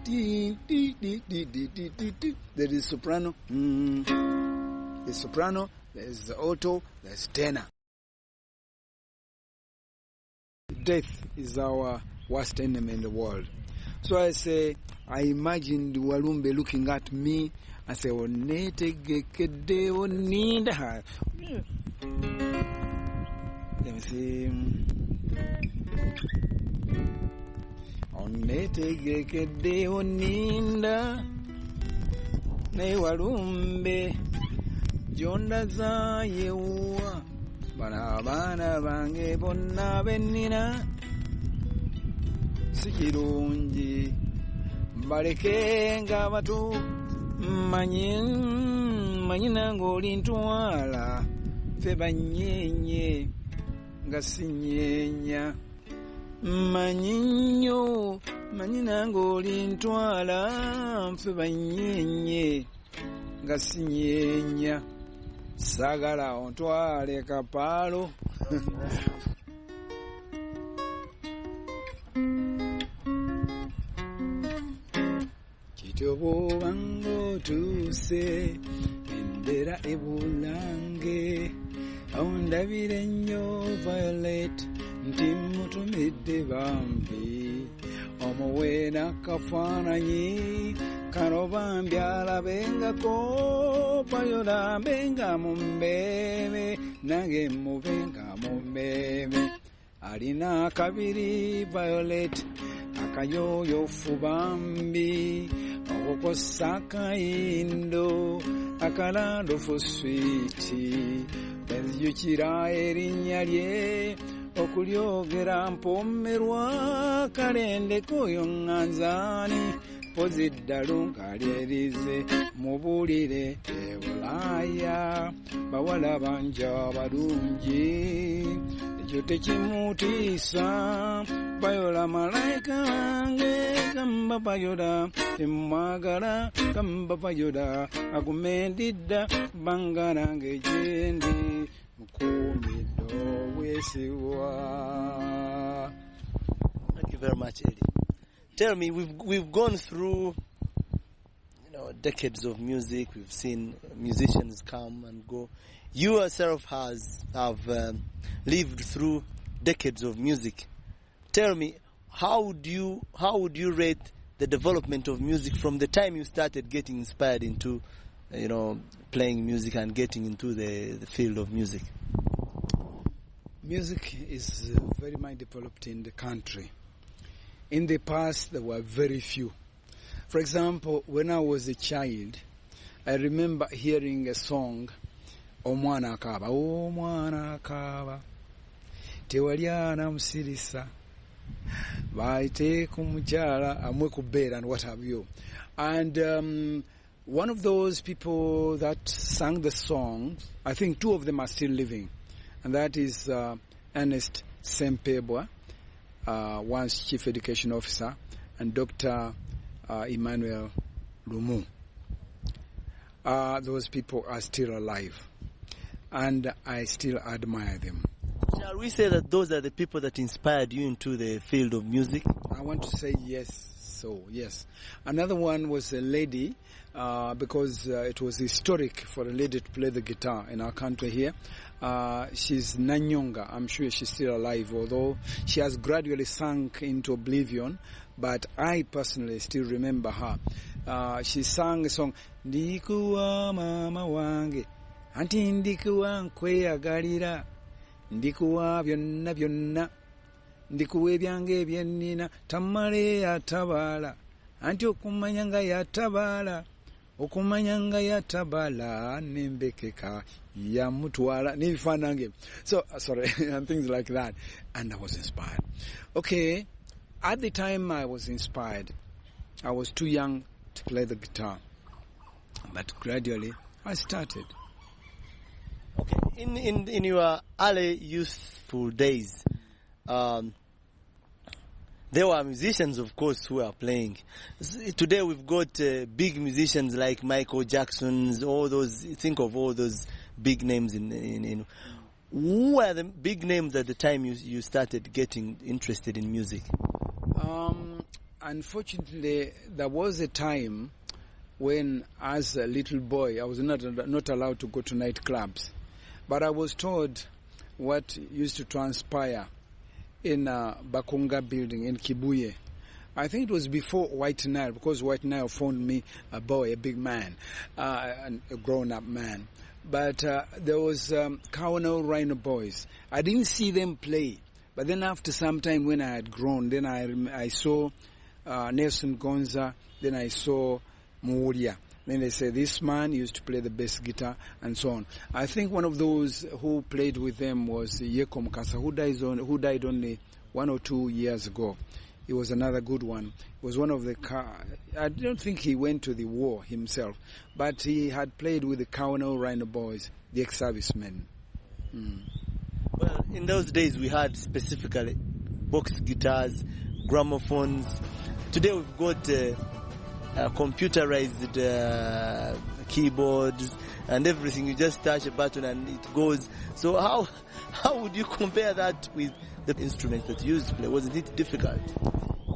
There is soprano. There's soprano. There's alto. There's tenor. Death is our worst enemy in the world. So I say, I imagined Walumbe looking at me and say, Onetegekede oninda. Let me see. Onetegekede oninda. Ne Walumbe. Jonda za yewa. Bana bange bonna benina. Sikirungi baleke nga batu manyina ng'oli ntwala ffe banyenye nga sinyenya manyinyo manyina ng'oli ntwala ffe banyenye nga sinyenya sagala ontwale kapalo. Bango to say, Endera Ebulange, Ondavirenyo Violet, Timutu Midde Bambi, Omowena Kafanani, Karobambiala Benga Ko, Payola Benga Mumbeme, Nage Mubenga Mumbeme, Arina Kabiri Violet, Akayo Fubambi. Okosaka indo akalando for sweetie beziyukira erinnya lye okulyogera mpomerwa kalende koyo nganzani poziddalu nkalyerize mubulire ebulaya bawala banja balungi ekyo tekimutiisa bayola malayika wange kamba bayola emwagala kamba bayola agumendidda bangala ngejendi mukumido wesiwa. Thank you very much, Elly. Tell me, we've gone through decades of music. We've seen musicians come and go. You yourself have lived through decades of music. Tell me, how would you rate the development of music from the time you started getting inspired into playing music and getting into the field of music? Music is very much developed in the country. In the past, there were very few. For example, when I was a child, I remember hearing a song, Omwana Akaba, Omwana Akaba, Tewaliana Musirisa, Baite Kumuchala, Amwe Kubera, and what have you. And one of those people that sang the song, I think two of them are still living, and that is Ernest Sempebwa, once Chief Education Officer, and Dr. Emmanuel Lumu. Those people are still alive, and I still admire them. Shall we say that those are the people that inspired you into the field of music? I want to say yes. So, yes. Another one was a lady, because it was historic for a lady to play the guitar in our country here. She's Nanyonga. I'm sure she's still alive, although she has gradually sunk into oblivion. But I personally still remember her. She sang a song, Ndikuwa mama wange, anti ndikuwa nkweyagalira, ndikuwa byonna byonna, ndikuwa ebyange ebyennina, tamale yatabala, anti okumanya nga yatabala, okumanya nga yatabala, nembekeka yamutwala, nibifaanange. So, sorry, and things like that. And I was inspired. Okay, at the time I was inspired, I was too young to play the guitar. But gradually, I started. Okay, in your early youthful days, there were musicians, of course, who are playing. Today we've got big musicians like Michael Jackson's, all those. Think of all those big names in. Who were the big names at the time you started getting interested in music? unfortunately, there was a time when, as a little boy, I was not allowed to go to nightclubs. But I was told what used to transpire in Bakunga building in Kibuye. I think it was before White Nile, because White Nile found me a boy, a big man, a grown-up man. But there was Kawana Rhino boys. I didn't see them play. But then after some time when I had grown, then I saw Nelson Gonza, then I saw Muria. Then they say this man used to play the bass guitar and so on. I think one of those who played with them was Yeko Mukasa, who died only 1 or 2 years ago. He was another good one. He was one of the I don't think he went to the war himself, but he had played with the Kawana Rhino boys, the ex-servicemen. Well, in those days we had specifically box guitars, gramophones. Today we've got computerized keyboards and everything. You just touch a button and it goes. So how would you compare that with the instruments that you used to play? Wasn't it difficult?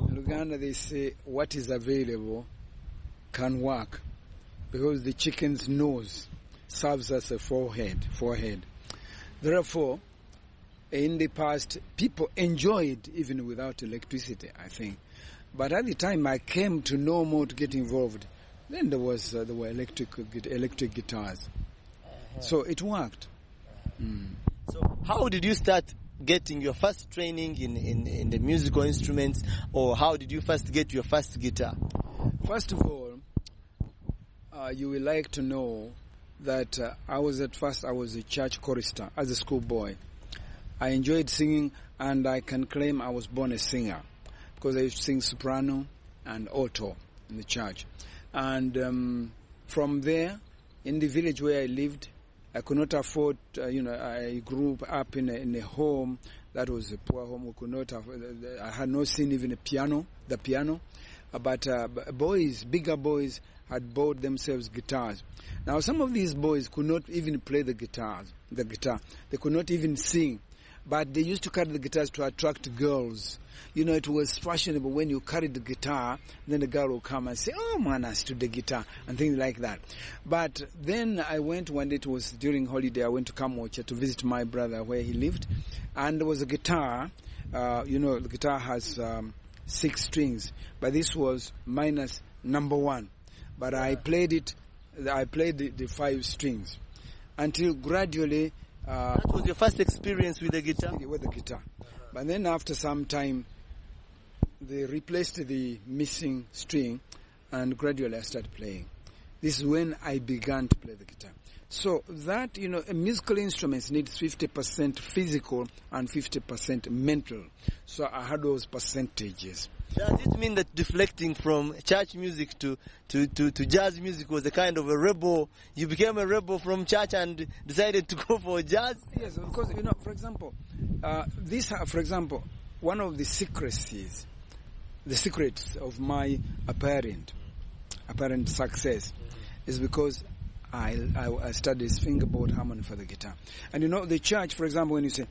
In Uganda, they say what is available can work, because the chicken's nose serves as a forehead. Therefore, in the past, people enjoyed even without electricity, I think. But at the time I came to know more, to get involved, then there were electric guitars. So it worked. So how did you start getting your first training in the musical instruments, or how did you first get your first guitar? First of all, you will like to know that I was a church chorister as a schoolboy. I enjoyed singing, and I can claim I was born a singer, because I used to sing soprano and alto in the church. And from there, in the village where I lived, I could not afford, I grew up in a home that was a poor home. We could not I had not seen even the piano. But bigger boys had bought themselves guitars. Now, some of these boys could not even play the guitar. They could not even sing. But they used to carry the guitars to attract girls. It was fashionable when you carried the guitar, then the girl will come and say, "Oh, man, I stood the guitar," and things like that. But then I went one day, it was during holiday, I went to Kamocha to visit my brother where he lived. And there was a guitar. The guitar has 6 strings, but this was minus number 1. But I played the 5 strings until gradually... that was your first experience with the guitar? With the guitar. But then after some time, they replaced the missing string, and gradually I started playing. This is when I began to play the guitar. So that, musical instruments need 50% physical and 50% mental. So I had those percentages. Does it mean that deflecting from church music to jazz music was a kind of a rebel? You became a rebel from church and decided to go for jazz? Yes, because, for example, one of the secrets of my apparent success is because I studied fingerboard harmony for the guitar. And the church, for example, when you say...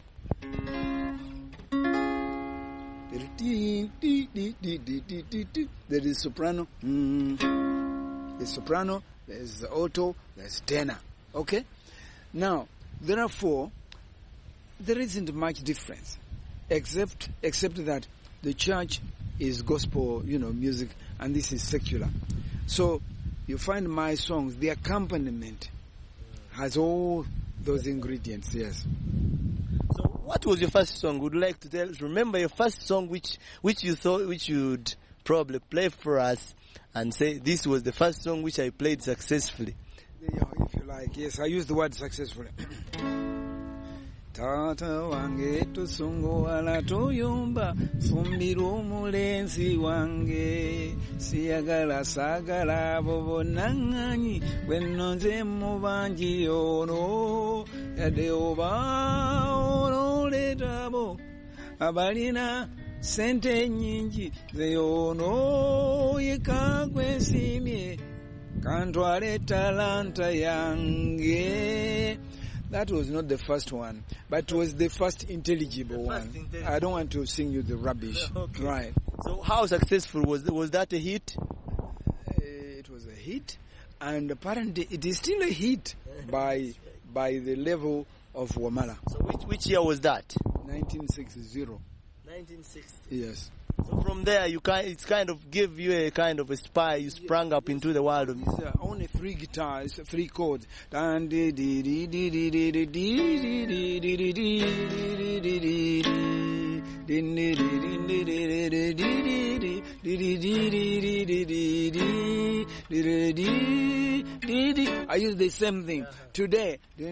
there is soprano, there's soprano, there's alto, there's tenor. Okay? Now, therefore, there isn't much difference, except that the church is gospel, music, and this is secular. So you find my songs, the accompaniment has all those ingredients. Yes. So what was your first song? Would you like to remember your first song which you'd probably play for us and say this was the first song which I played successfully? Yeah, if you like. Yes, I use the word successfully. Tata wange tusungu ala tuyumba fumbiro mulenzi wange siyagala sagala bobo nanganyi bwenonze mubanji ono yade oba ono letabo abalina sente nyingi zeyono yekagwe simye kantwale talanta yange. That was not the first one, but it was the first intelligible one. I don't want to sing you the rubbish. Okay. Right. So how successful was that a hit? It was a hit, and apparently it is still a hit by the level of Wamala. So which year was that? 1960. 1960. Yes. So from there, it's kind of give you a kind of a spy. You sprang up into the world of music. It's only 3 guitars, 3 chords. I use the same thing today. You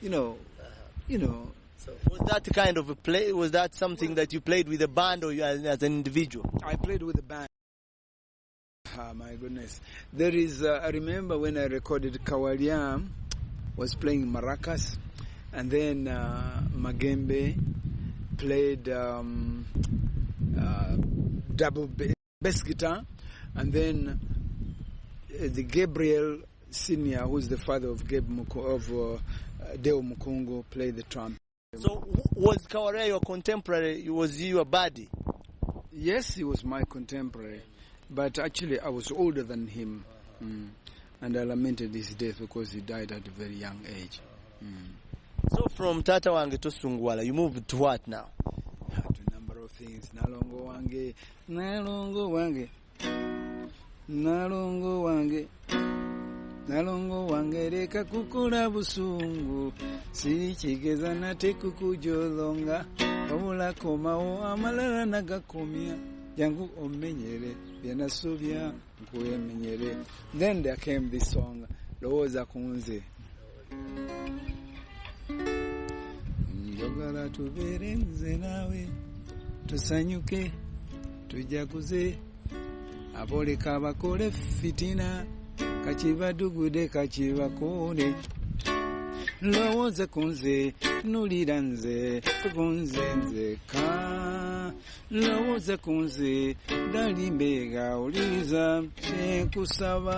know. So was that kind of a play? Was that something that you played with a band or you as an individual? I played with a band. Ah, my goodness. There is, I remember when I recorded Kawalia was playing maracas, and then Magembe played double bass guitar, and then the Gabriel Senior, who's the father of Deo Mukungu, played the trumpet. So was Kawalia your contemporary? Was he your buddy? Yes, he was my contemporary, but actually I was older than him, and I lamented his death because he died at a very young age. So from Tata Wange to Sungwala, you moved to what now? To a number of things. Nalongo Wange, Nalongo Wange, Nalongo Wange, Nalongo Wange, Reka Kukura Busungu, Siri Chigeza Nate Kukujolonga, Pamula Komao, Amalala Nagakomia, Yangu Omenyere, Biana Suvia, Nkuye Menyere. Then there came this song, Loza Kunze. Njogala tubere nze nawe, tusanyuke, tujaguze, aboleka bakole fitina, kachibadugude kachibakone. Lowoza kunze, nulira nze, tukunze nze ka. Lowoza kunze, dalimbega uliza, kusaba.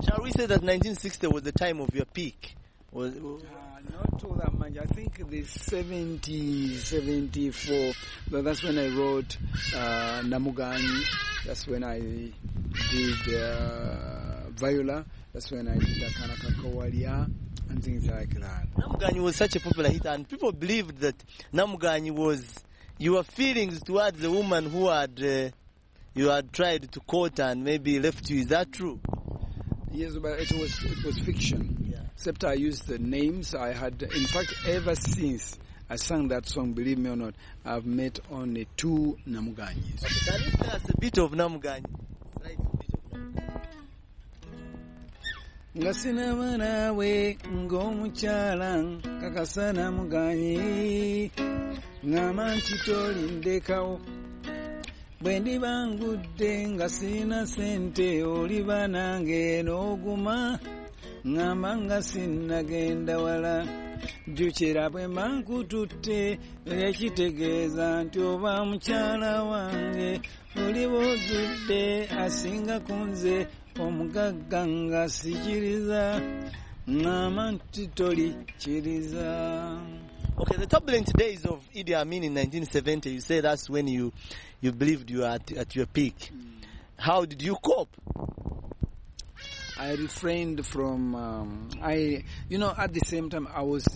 Shall we say that 1960 was the time of your peak? Not all that much. I think the 70, 74, but that's when I wrote Namugani. That's when I did Viola. That's when I did Akanaka Kawalia and things like that. Namugani was such a popular hit, and people believed that Namugani was your feelings towards the woman who had you had tried to court and maybe left you. Is that true? Yes, but it was fiction. Yeah. Except I used the names I had. In fact, ever since I sang that song, believe me or not, I've met only 2 Namuganyis. Okay, can you tell us a bit of Namugani? Ngasina manawe ngomuchala kakasa Namuganyi ngamantitoli ndekawo bwendi bangudde nga sina sente oliba nange n'oguma ngamba nga sinnagenda wala jjukira bwe mankututte ekitegeeza nti oba mukyala wange oliba ozudde asinga kunze omugagga nga sikiriza ngamba nti tolikiriza. Okay, the turbulent days of Idi Amin in 1970, you say that's when you believed you were at your peak. How did you cope? I refrained from, at the same time I was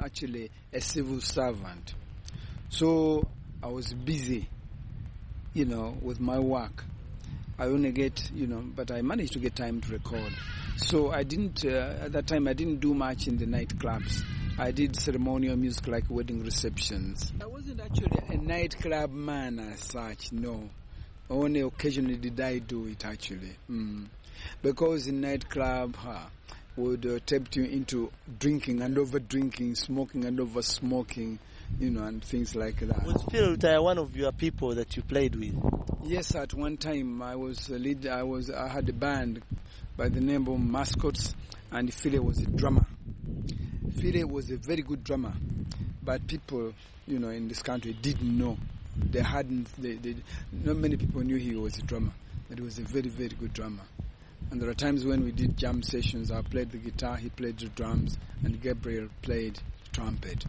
actually a civil servant. So I was busy, with my work. I only get, but I managed to get time to record. So I didn't, at that time I didn't do much in the nightclubs. I did ceremonial music like wedding receptions. I wasn't actually a nightclub man as such, no. Only occasionally did I do it actually. Because in nightclub would tempt you into drinking and over drinking, smoking and over smoking, and things like that. Was Phil one of your people that you played with? Yes, at one time I was I had a band by the name of Mascots, and Phil was a drummer. Phil was a very good drummer, but people, in this country didn't know. Not many people knew he was a drummer. but he was a very, very good drummer. And there are times when we did jam sessions, I played the guitar, he played the drums, and Gabriel played trumpet.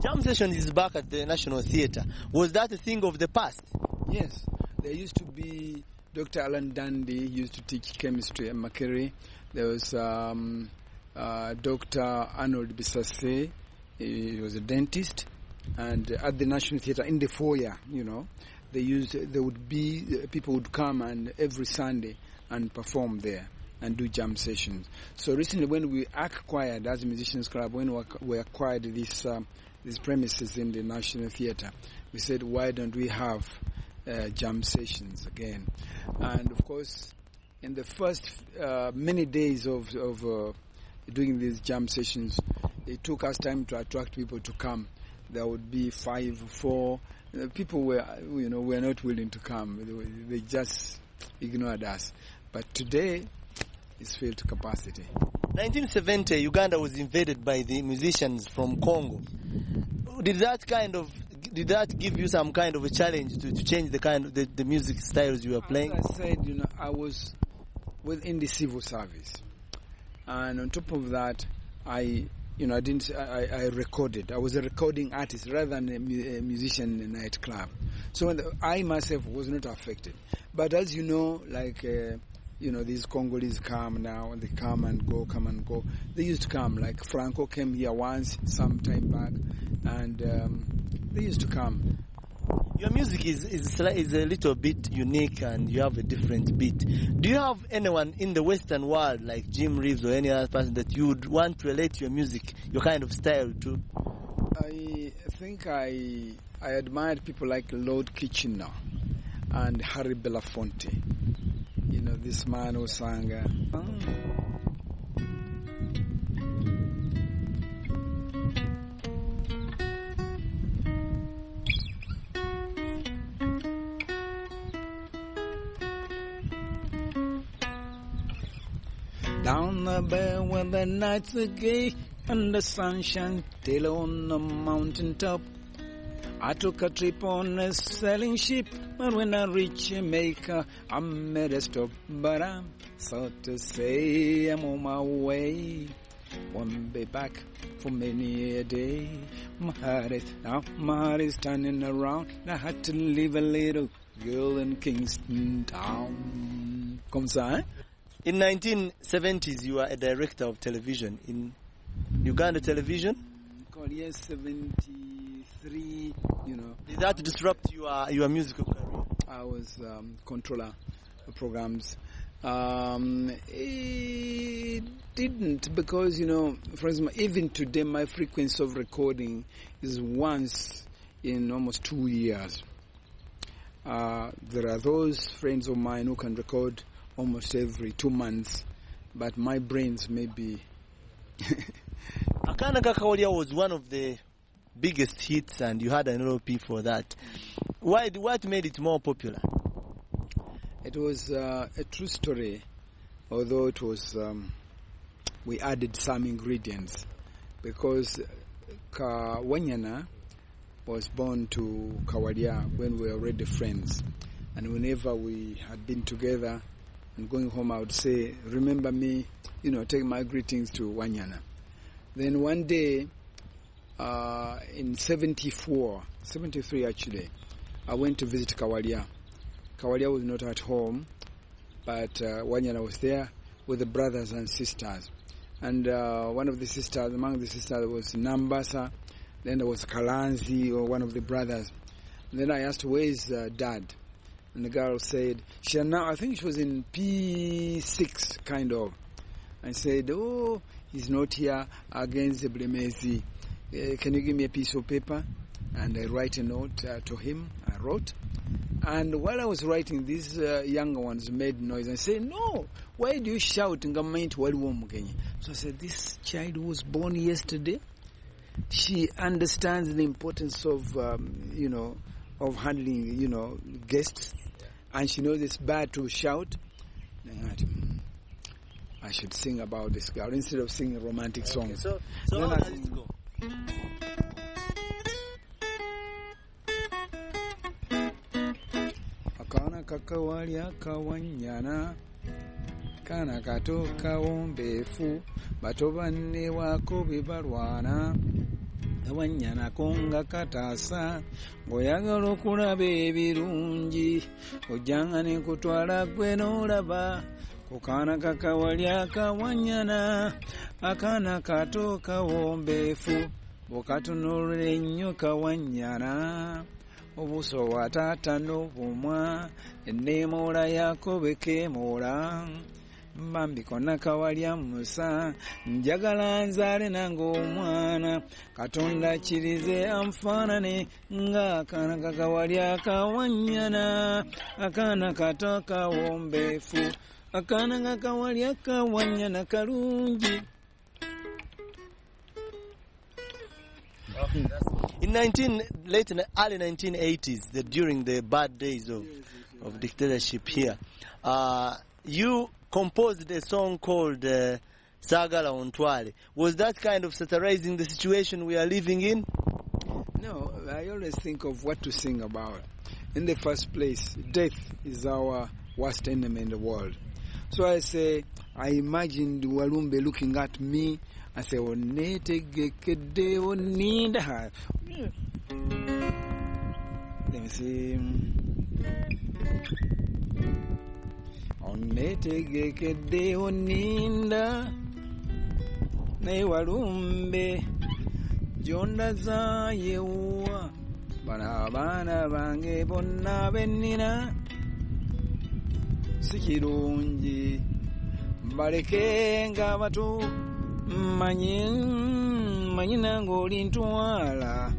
Jam session is back at the National Theatre. Was that a thing of the past? Yes. There used to be Dr. Alan Dandy used to teach chemistry at Makere. There was Dr. Arnold Bisase, he was a dentist. And at the National Theatre, in the foyer, people would come and every Sunday and perform there and do jam sessions. So recently when we acquired, as a musicians club, when we acquired these premises in the National Theatre, we said, why don't we have jam sessions again? And of course, in the first many days of doing these jam sessions, it took us time to attract people to come. There would be 5, 4. People were not willing to come. They just ignored us. But today, it's filled to capacity. 1970, Uganda was invaded by the musicians from Congo. Did that give you some kind of a challenge to change the music styles you were playing? As I said, I was within the civil service, and on top of that, I recorded. I was a recording artist rather than a musician in a nightclub. So I myself was not affected. But as you know, these Congolese come now, and they come and go. They used to come, like Franco came here once, some time back, and they used to come. Your music is a little bit unique, and you have a different beat. Do you have anyone in the Western world, like Jim Reeves or any other person, that you would want to relate your music, your kind of style to? I think I admired people like Lord Kitchener and Harry Belafonte. This man who sang. Down the bay where the nights are gay and the sun shines still on the mountain top. I took a trip on a sailing ship, but when I reached Jamaica, I made a stop. But I'm so to say I'm on my way. Won't be back for many a day. My heart is turning around. I had to leave a little girl in Kingston Town. Comme ça, hein? In 1970s, you were a director of television in Uganda Television. Yes, 73. Did that disrupt your musical career? I was controller of programs. It didn't, because for example, even today my frequency of recording is once in almost 2 years. There are those friends of mine who can record almost every 2 months, but my brains may be. Akana Kakaulia was one of the biggest hits, and you had an LP for that. What made it more popular? It was a true story, although it was we added some ingredients, because Wanyana was born to Kawalia when we were already friends, and whenever we had been together and going home, I would say, remember me, take my greetings to Wanyana. Then one day, in 73 actually, I went to visit Kawalia. Kawalia was not at home, but Wanyana was there with the brothers and sisters. And among the sisters was Nambasa, then there was Kalanzi, or one of the brothers. And then I asked, where is Dad? And the girl said, I think she was in P6, kind of. I said, oh, he's not here against the Blemezi. Can you give me a piece of paper? And I write a note to him. I wrote. And while I was writing, these younger ones made noise. I said, no, why do you shout? So I said, this child was born yesterday. She understands the importance of, of handling, guests. And she knows it's bad to shout. I should sing about this girl instead of singing romantic songs. Okay, so how does it go? Akana kakawalya kawanyana kana kato kawombeefu bato banne wako bebalwana kawanyana konga kataasa ng'oyagala okulaba ebirungi ojjanga ne kutwala gwe n'olaba ku kaana kakawalya kawanyana akaana kato kawombeefu bw'okatunuulira ennyo kawanyana obuso bwa taata n'obumwa enneemoola yako bekeemoola bambi konna kawalya musa njagala nzaale nange omwana katonda kirize anfaanane ng'akaana kakawalya kawanyana akaana kato kawombeefu akaana kakawalya kawanyana kalungi. In early 1980s, during the bad days of dictatorship here, you composed a song called Sagala Ontwale. Was that kind of satirizing the situation we are living in? No, I always think of what to sing about. In the first place, death is our worst enemy in the world. So I say, I imagined Walumbe looking at me. I say, onetegekede oninda. Let me see. Onetegekede oninda. Ne Walumbe jonda za yewa. Bana bange bonna benina. Sikirungi baleke nga bato manyi nange olintwala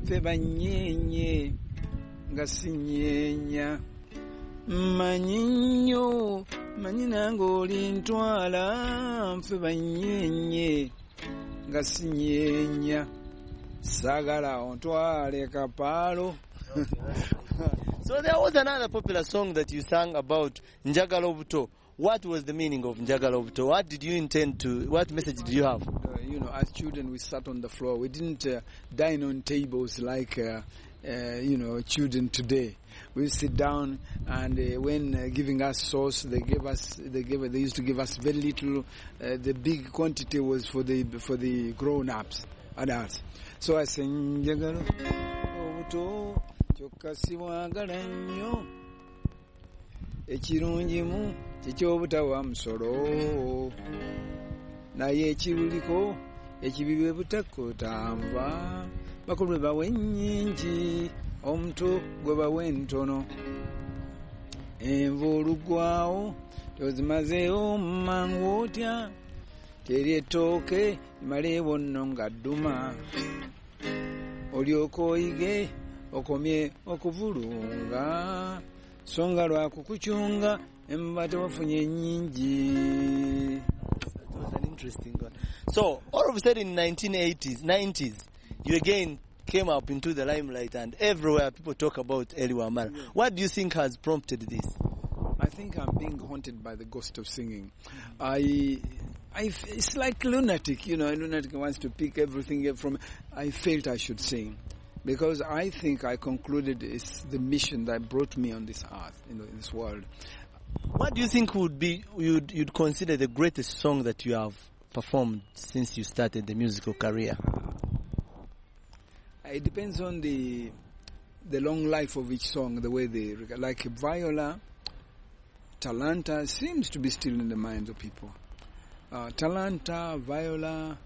ffe bannyenye nga sinyeenya manyi nnyo manyi nange olintwala ffe bannyenye nga sinyeenya saagala ontwale kapaalo. So there was another popular song that you sang about Njagala Obuto. What was the meaning of Njagala Obuto? What did you intend to, what message did you have? As children we sat on the floor. We didn't dine on tables like, children today. We sit down and when giving us sauce, they used to give us very little. The big quantity was for the grown-ups, adults. So I sang Njagala Obuto. Kyokka siwagala nnyo ekirungimu kikyobutawa musolo naye ekiruliko ekibi bwe butakotanva bakulu bwe bawe nnyingi omuto gwe bawe ntono enva olugwawo tozimazeewo mangu otya teri ettooke imaleewo nno nga dduma olyoka oyige okomye okuvulunga songa lwakukucunga emba tewafunye nnyingi. That was an interesting one. So all of a sudden in 90s, you again came up into the limelight and everywhere people talk about Elly Wamala. Yeah. What do you think has prompted this? I think I'm being haunted by the ghost of singing. It's like lunatic, a lunatic wants to pick everything from. I felt I should sing. Because I think I concluded it's the mission that brought me on this earth, in this world. What do you think would be you'd consider the greatest song that you have performed since you started the musical career? It depends on the long life of each song, the way they like Viola, Talanta seems to be still in the minds of people. Talanta, Viola,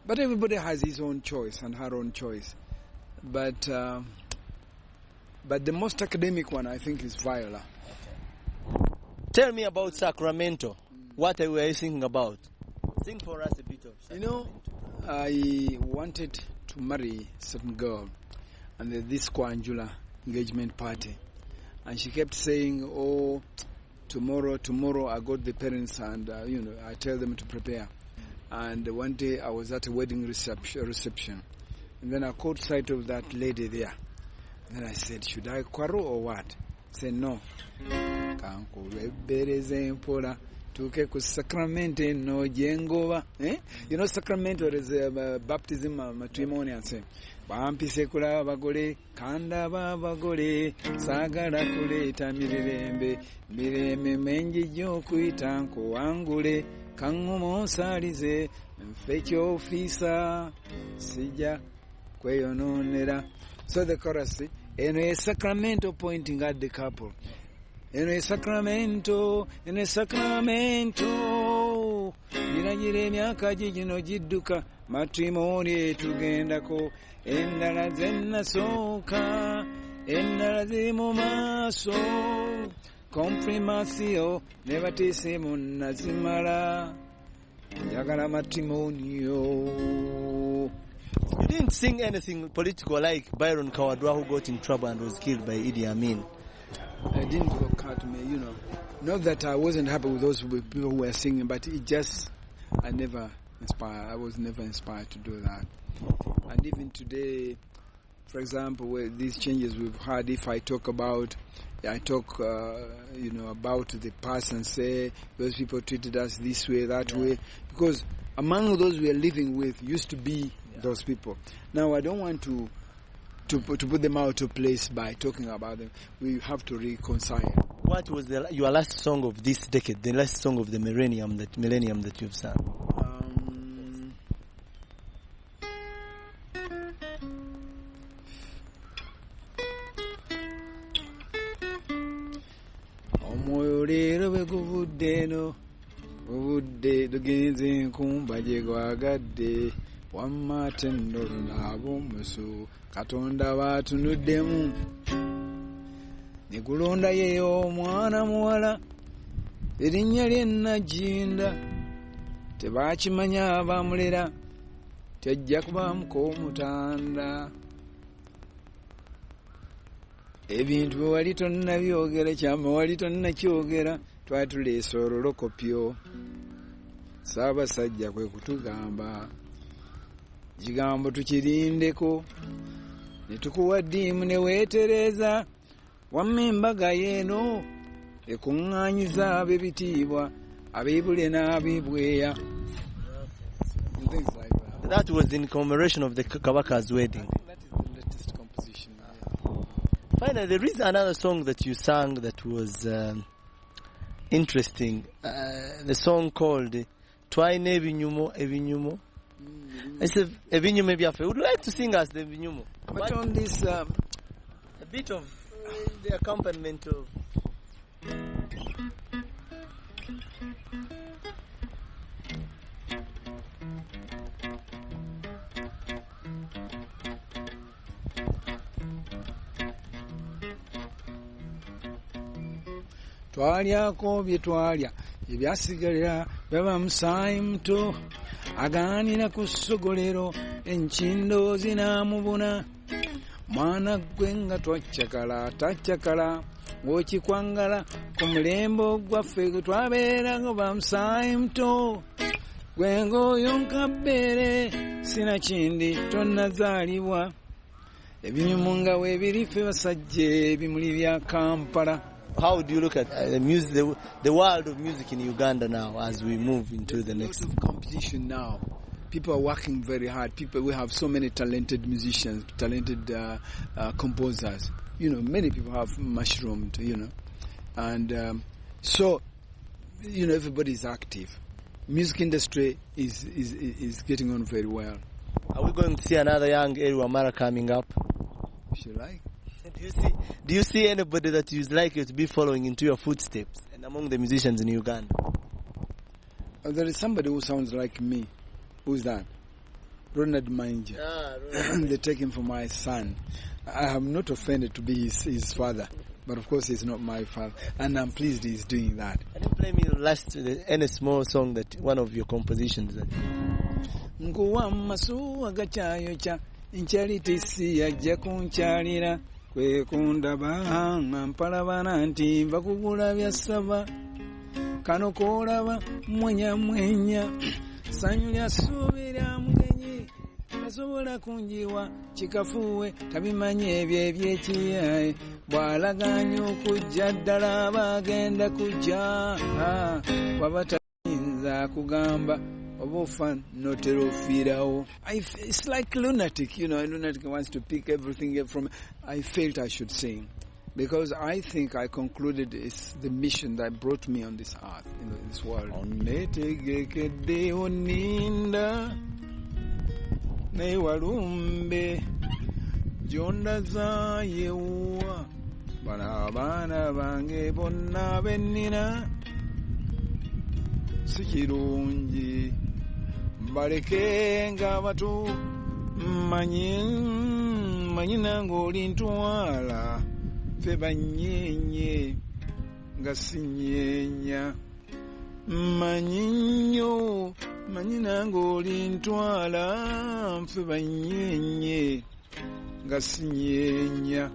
but everybody has his own choice and her own choice. But the most academic one, I think, is Viola. Tell me about Sacramento. What are you thinking about? Sing for us a bit of Sacramento. I wanted to marry a certain girl, and this Kwanjula engagement party, and she kept saying, "Oh, tomorrow I got the parents, and I tell them to prepare." And one day I was at a wedding reception. And then I caught sight of that lady there. And then I said, should I quarrel or what? He said, no. tuke ku sacrament no jengoba. You know sacrament is baptism, matrimonial. Bampise kulaba bagole kanda babagole sagala kuleta mirembe mirembe menji jo kuita nko wangule kangumo salize mfecho ofisa sija kweyononera. So the chorus, eno a sacramento pointing at the couple. Eno a sacramento, Jirajire emyaka gino gidduka matrimony tugendako endala zenna sooka endala ziri mu maaso comprimatio ne batiise munnazimala njagala matrimonio. You didn't sing anything political like Byron Kawadwa, who got in trouble and was killed by Idi Amin. It didn't occur to me, you know. Not that I wasn't happy with those people who were singing, but it just, I was never inspired to do that. And even today, for example, with these changes we've had, if I talk about about the past and say those people treated us this way, that way, because among those we are living with used to be those people. Now I don't want to put them out of place by talking about them. We have to reconcile. What was your last song of this decade, the last song of the millennium that you've sung? Omwoyo leero bwe guvudde eno obudde tugenze enkumba gye gwagadde wamma ate nno n'ab'omusu Katonda baatunuddemu ne gulonda yeyo omwana muwala erinnya lye Najinda tebaakimanya abamulera tajja kubaamuko omutanda ebintu bwe wali tonnabyogera kyama wali tonnakyogera twali tuleese ololokopyo Ssaabasajja kwe kutugamba kigambo tukirindeko ne tukuwa ddiimu ne weetereza wamma embaga yeeno ekuŋŋaanyiza ab'ebitiibwa abeebule n'abeebweya. That was in commemoration of the Kabaka's wedding. That is the latest composition. Finally, there is another song that you sang that was interesting. The song called Twaine Ebinyumo Ebinyumo. I said Ebinyumo Ebiafe. Would you like to sing us the Ebinyumo? But on this a bit of the accompaniment of twalyako bye twalya ebyasigalira baba musaayi muto agaanira ku ssogolero enkindo zinaamubuna mwana gwe nga twaccakala taccakala ng'okikwangala ku mulembe ogwaffe gwe twabeerako bamusaayi muto gwe ng'oyo nkabbeere sina kindi tonnazaalibwa ebinyumu nga weebiri ffe basajja ebimuli bya Kampala. How do you look at the music, the world of music in Uganda now as we move into the next? There's a lot of competition now. People are working very hard. We have so many talented musicians, talented composers. You know, many people have mushroomed. You know, and so you know everybody's active. Music industry is getting on very well. Are we going to see another young Elly Wamala coming up? Should I? Do you see anybody that you'd like to be following into your footsteps and among the musicians in Uganda? There is somebody who sounds like me. Who's that? Ronald Manja. They take him for my son. I am not offended to be his father, but of course he's not my father, and I'm pleased he's doing that. Can you play me any small song that one of your compositions? Nkuwa masu agachayocha inchaliti ajja kunchalira kwe kundaba mpalabana nti bakugula byasaba kano kolaba mwenya sanyu lyasuubira mugenyi tasobola kunjiwa kikafuwe tabimanye ebyo ebyekiyaye bw'alaganya okujja ddala bagenda kujja waba tayinza kugamba oba ofa notera ofiirawo. It's like lunatic, a lunatic wants to pick everything from. I felt I should sing because I think I concluded it's the mission that brought me on this earth, this world. Onneetegekedde oninda newalumbe gyondaza yewuwa bano abaana bange bonna bennina si kirungi baleke nga bato manyi nange oli ntwala ffe bannyenye nga sinyeenya manyi nnyo manyi nange oli ntwala ffe bannyenye nga sinyeenya